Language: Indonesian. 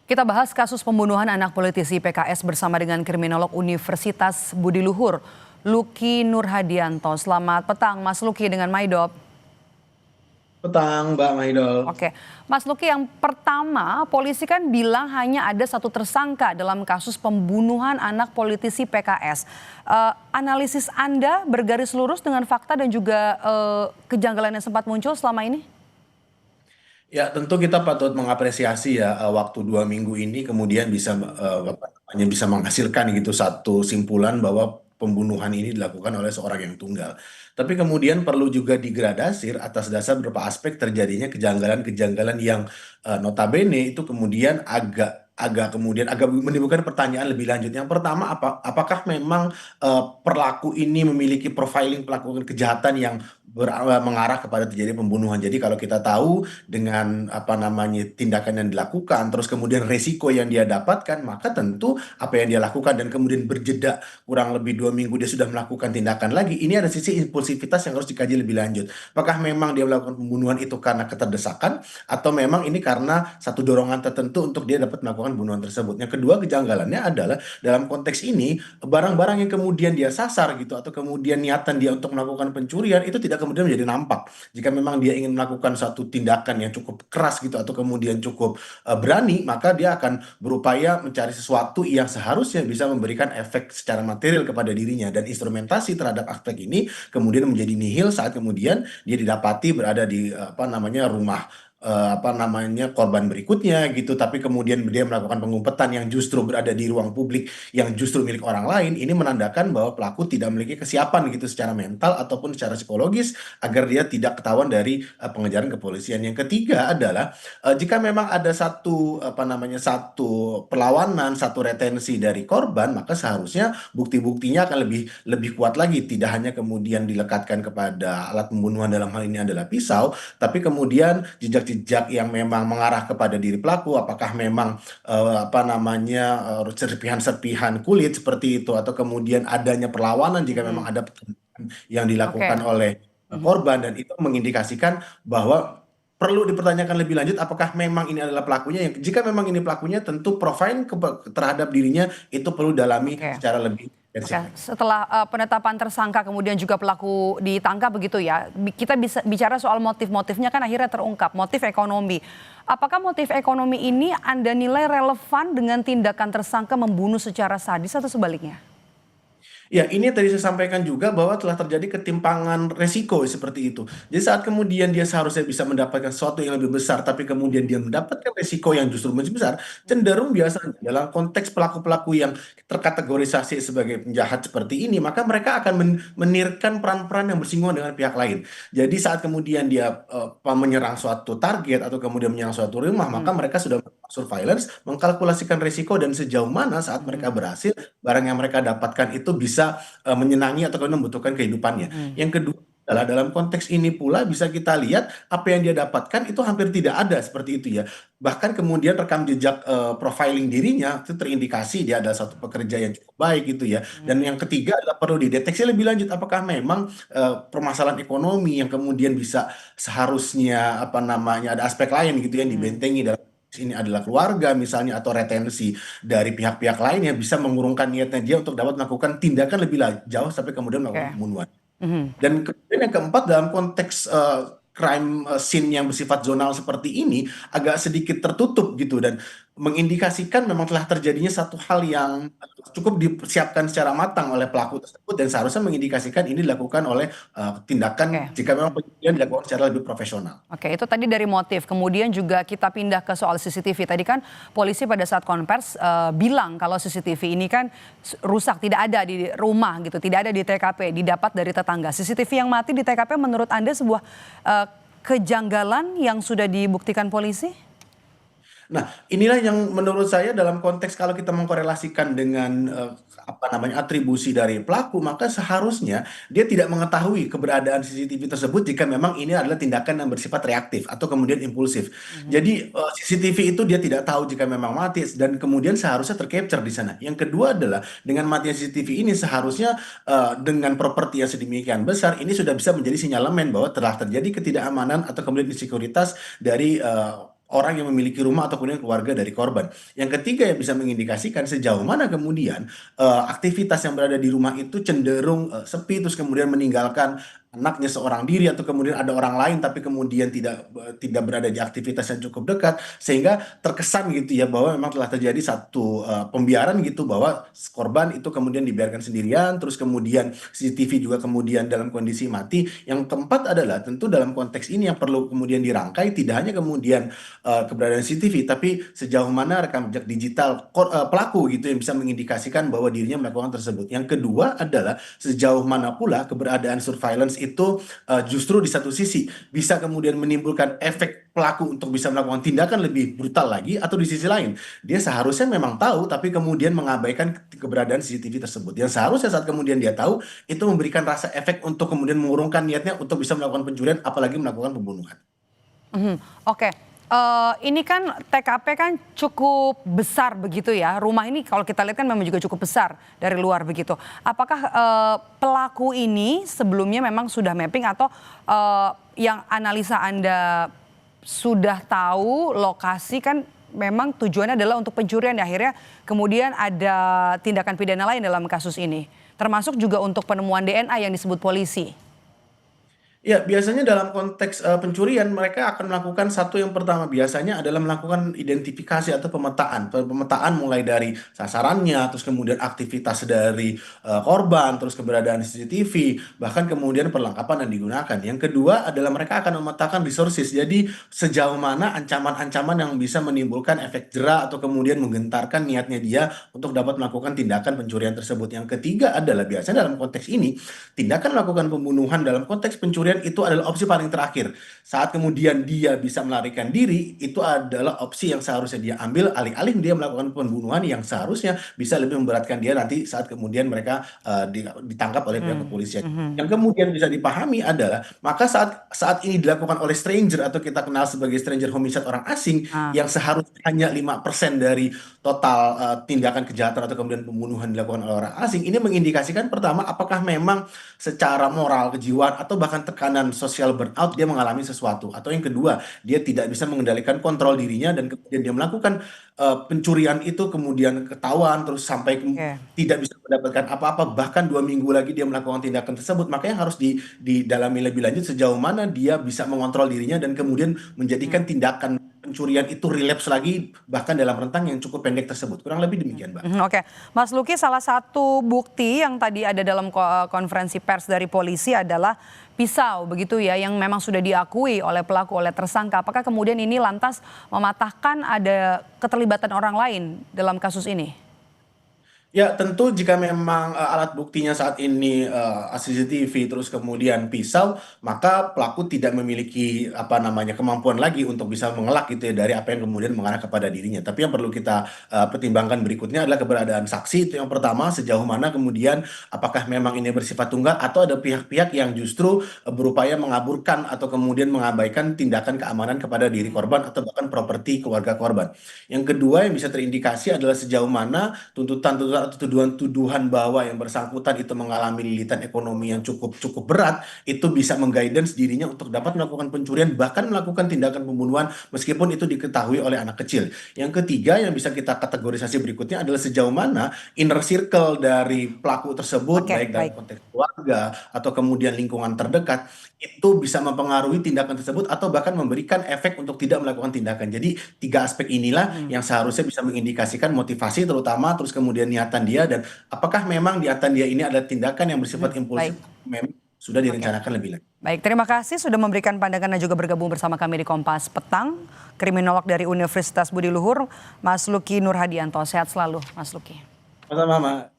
Kita bahas kasus pembunuhan anak politisi PKS bersama dengan kriminolog Universitas Budi Luhur, Luki Nurhadianto. Selamat petang Mas Luki dengan Maidop. Petang, Mbak Maidol. Oke, Mas Luki, yang pertama polisi kan bilang hanya ada satu tersangka dalam kasus pembunuhan anak politisi PKS. Analisis Anda bergaris lurus dengan fakta dan juga kejanggalan yang sempat muncul selama ini? Ya, tentu kita patut mengapresiasi ya waktu 2 minggu ini kemudian bisa apa namanya bisa menghasilkan gitu satu simpulan bahwa pembunuhan ini dilakukan oleh seorang yang tunggal. Tapi kemudian perlu juga digradasi atas dasar beberapa aspek terjadinya kejanggalan-kejanggalan yang notabene itu kemudian agak menimbulkan pertanyaan lebih lanjut. Yang pertama, apakah memang pelaku ini memiliki profiling pelaku kejahatan yang mengarah kepada terjadi pembunuhan. Jadi kalau kita tahu dengan apa namanya tindakan yang dilakukan, terus kemudian resiko yang dia dapatkan, maka tentu apa yang dia lakukan dan kemudian berjeda kurang lebih 2 minggu dia sudah melakukan tindakan lagi. Ini ada sisi impulsivitas yang harus dikaji lebih lanjut. Apakah memang dia melakukan pembunuhan itu karena keterdesakan atau memang ini karena satu dorongan tertentu untuk dia dapat melakukan pembunuhan tersebut. Yang kedua kejanggalannya adalah dalam konteks ini barang-barang yang kemudian dia sasar gitu atau kemudian niatan dia untuk melakukan pencurian itu tidak kemudian menjadi nampak. Jika memang dia ingin melakukan satu tindakan yang cukup keras gitu atau kemudian cukup berani, maka dia akan berupaya mencari sesuatu yang seharusnya bisa memberikan efek secara material kepada dirinya, dan instrumentasi terhadap aspek ini kemudian menjadi nihil saat kemudian dia didapati berada di apa namanya rumah apa namanya korban berikutnya gitu, tapi kemudian dia melakukan pengumpetan yang justru berada di ruang publik yang justru milik orang lain. Ini menandakan bahwa pelaku tidak memiliki kesiapan gitu secara mental ataupun secara psikologis agar dia tidak ketahuan dari pengejaran kepolisian. Yang ketiga adalah jika memang ada satu apa namanya satu perlawanan, satu retensi dari korban, maka seharusnya bukti-buktinya akan lebih lebih kuat lagi, tidak hanya kemudian dilekatkan kepada alat pembunuhan, dalam hal ini adalah pisau, tapi kemudian jejak-jejak yang memang mengarah kepada diri pelaku, apakah memang apa namanya serpihan-serpihan kulit seperti itu, atau kemudian adanya perlawanan jika memang Mm-mm. ada yang dilakukan Oke. oleh Mhm. korban, dan itu mengindikasikan bahwa perlu dipertanyakan lebih lanjut apakah memang ini adalah pelakunya. Yang jika memang ini pelakunya, tentu profil terhadap dirinya itu perlu dalami Oke. secara lebih Oke, intensif lagi. setelah penetapan tersangka kemudian juga pelaku ditangkap begitu ya, kita bisa bicara soal motif-motifnya kan akhirnya terungkap, motif ekonomi. Apakah motif ekonomi ini Anda nilai relevan dengan tindakan tersangka membunuh secara sadis atau sebaliknya? Ya, ini yang tadi saya sampaikan juga bahwa telah terjadi ketimpangan resiko seperti itu. Jadi saat kemudian dia seharusnya bisa mendapatkan sesuatu yang lebih besar, tapi kemudian dia mendapatkan resiko yang justru lebih besar, cenderung biasanya dalam konteks pelaku-pelaku yang terkategorisasi sebagai penjahat seperti ini, maka mereka akan menirkan peran-peran yang bersinggungan dengan pihak lain. Jadi saat kemudian dia menyerang suatu target atau kemudian menyerang suatu rumah, maka Mhm, mereka sudah surveillance, mengkalkulasikan resiko dan sejauh mana saat mereka mhm, berhasil barang yang mereka dapatkan itu bisa menyenangi atau kemudian membutuhkan kehidupannya. mhm. Yang kedua adalah dalam konteks ini pula bisa kita lihat apa yang dia dapatkan itu hampir tidak ada seperti itu ya. Bahkan kemudian rekam jejak profiling dirinya itu terindikasi dia adalah satu pekerja yang cukup baik gitu ya. Dan yang ketiga adalah perlu dideteksi lebih lanjut apakah memang permasalahan ekonomi yang kemudian bisa seharusnya apa namanya ada aspek lain gitu yang Mhm. dibentengi dalam ini adalah keluarga misalnya, atau retensi dari pihak-pihak lain yang bisa mengurungkan niatnya dia untuk dapat melakukan tindakan lebih jauh sampai kemudian melakukan Oke. pembunuhan. Mhm. Dan kemudian yang keempat dalam konteks crime scene yang bersifat zonal seperti ini agak sedikit tertutup gitu, dan mengindikasikan memang telah terjadinya satu hal yang cukup dipersiapkan secara matang oleh pelaku tersebut, dan seharusnya mengindikasikan ini dilakukan oleh tindakan Oke. jika memang penyelidikan dilakukan secara lebih profesional. Oke, itu tadi dari motif. Kemudian juga kita pindah ke soal CCTV. Tadi kan polisi pada saat konvers bilang kalau CCTV ini kan rusak, tidak ada di rumah gitu, tidak ada di TKP, didapat dari tetangga. CCTV yang mati di TKP menurut Anda sebuah eh, kejanggalan yang sudah dibuktikan polisi? Nah, inilah yang menurut saya dalam konteks kalau kita mengkorelasikan dengan apa namanya atribusi dari pelaku, maka seharusnya dia tidak mengetahui keberadaan CCTV tersebut jika memang ini adalah tindakan yang bersifat reaktif atau kemudian impulsif. Mhm. Jadi CCTV itu dia tidak tahu jika memang mati, dan kemudian seharusnya tercapture di sana. Yang kedua adalah dengan matinya CCTV ini seharusnya dengan properti yang sedemikian besar ini sudah bisa menjadi sinyalemen bahwa telah terjadi ketidakamanan atau kemudian insekuritas dari orang yang memiliki rumah atau kemudian keluarga dari korban. Yang ketiga yang bisa mengindikasikan sejauh mana kemudian aktivitas yang berada di rumah itu cenderung sepi, terus kemudian meninggalkan anaknya seorang diri, atau kemudian ada orang lain tapi kemudian tidak berada di aktivitas yang cukup dekat, sehingga terkesan gitu ya bahwa memang telah terjadi satu pembiaran gitu, bahwa korban itu kemudian dibiarkan sendirian, terus kemudian CCTV juga kemudian dalam kondisi mati. Yang keempat adalah tentu dalam konteks ini yang perlu kemudian dirangkai tidak hanya kemudian keberadaan CCTV, tapi sejauh mana rekam jejak digital pelaku gitu yang bisa mengindikasikan bahwa dirinya melakukan tersebut. Yang kedua adalah sejauh mana pula keberadaan surveillance itu justru di satu sisi bisa kemudian menimbulkan efek pelaku untuk bisa melakukan tindakan lebih brutal lagi, atau di sisi lain dia seharusnya memang tahu tapi kemudian mengabaikan keberadaan CCTV tersebut. Yang seharusnya saat kemudian dia tahu itu memberikan rasa efek untuk kemudian mengurungkan niatnya untuk bisa melakukan pencurian, apalagi melakukan pembunuhan. Oke. Ini kan TKP kan cukup besar begitu ya. Rumah ini kalau kita lihat kan memang juga cukup besar dari luar begitu. Apakah pelaku ini sebelumnya memang sudah mapping, atau yang analisa Anda sudah tahu lokasi kan memang tujuannya adalah untuk pencurian, akhirnya kemudian ada tindakan pidana lain dalam kasus ini. Termasuk juga untuk penemuan DNA yang disebut polisi. Ya, biasanya dalam konteks pencurian mereka akan melakukan satu, yang pertama biasanya adalah melakukan identifikasi atau pemetaan. Pemetaan mulai dari sasarannya, terus kemudian aktivitas dari korban, terus keberadaan CCTV, bahkan kemudian perlengkapan yang digunakan. Yang kedua adalah mereka akan memetakan resources. Jadi sejauh mana ancaman-ancaman yang bisa menimbulkan efek jera atau kemudian menggentarkan niatnya dia untuk dapat melakukan tindakan pencurian tersebut. Yang ketiga adalah biasanya dalam konteks ini tindakan melakukan pembunuhan dalam konteks pencurian itu adalah opsi paling terakhir. Saat kemudian dia bisa melarikan diri, itu adalah opsi yang seharusnya dia ambil alih-alih dia melakukan pembunuhan yang seharusnya bisa lebih memberatkan dia nanti saat kemudian mereka ditangkap oleh pihak kepolisian. Yang kemudian bisa dipahami adalah maka saat ini dilakukan oleh stranger, atau kita kenal sebagai stranger homicide, orang asing, yang seharusnya hanya 5% dari total tindakan kejahatan atau kemudian pembunuhan dilakukan oleh orang asing, ini mengindikasikan pertama apakah memang secara moral, kejiwaan, atau bahkan tekanan sosial burnout dia mengalami sesuatu, atau yang kedua dia tidak bisa mengendalikan kontrol dirinya dan kemudian dia melakukan pencurian itu kemudian ketahuan terus sampai tidak bisa mendapatkan apa-apa, bahkan 2 minggu lagi dia melakukan tindakan tersebut. Makanya harus didalami lebih lanjut sejauh mana dia bisa mengontrol dirinya dan kemudian menjadikan tindakan pencurian itu relapse lagi bahkan dalam rentang yang cukup pendek tersebut. Kurang lebih demikian, Mbak. Oke, Mas Luki, salah satu bukti yang tadi ada dalam konferensi pers dari polisi adalah pisau begitu ya, yang memang sudah diakui oleh pelaku, oleh tersangka. Apakah kemudian ini lantas mematahkan ada keterlibatan orang lain dalam kasus ini? Ya, tentu jika memang alat buktinya saat ini CCTV terus kemudian pisau, maka pelaku tidak memiliki kemampuan lagi untuk bisa mengelak gitu ya dari apa yang kemudian mengarah kepada dirinya. Tapi yang perlu kita pertimbangkan berikutnya adalah keberadaan saksi. Itu yang pertama, sejauh mana kemudian apakah memang ini bersifat tunggal atau ada pihak-pihak yang justru berupaya mengaburkan atau kemudian mengabaikan tindakan keamanan kepada diri korban atau bahkan properti keluarga korban. Yang kedua yang bisa terindikasi adalah sejauh mana tuntutan-tuntutan atau tuduhan-tuduhan bahwa yang bersangkutan itu mengalami lilitan ekonomi yang cukup berat, itu bisa mengguidance dirinya untuk dapat melakukan pencurian bahkan melakukan tindakan pembunuhan meskipun itu diketahui oleh anak kecil. Yang ketiga yang bisa kita kategorisasi berikutnya adalah sejauh mana inner circle dari pelaku tersebut, baik dalam konteks keluarga atau kemudian lingkungan terdekat, itu bisa mempengaruhi tindakan tersebut atau bahkan memberikan efek untuk tidak melakukan tindakan. Jadi 3 aspek inilah yang seharusnya bisa mengindikasikan motivasi terutama, terus kemudian niatan dia, dan apakah memang niatan dia ini adalah tindakan yang bersifat impulsif, memang sudah direncanakan lebih lanjut. Baik, terima kasih sudah memberikan pandangan dan juga bergabung bersama kami di Kompas Petang. Kriminolog dari Universitas Budi Luhur, Mas Luki Nurhadianto. Sehat selalu, Mas Luki. Sama-sama.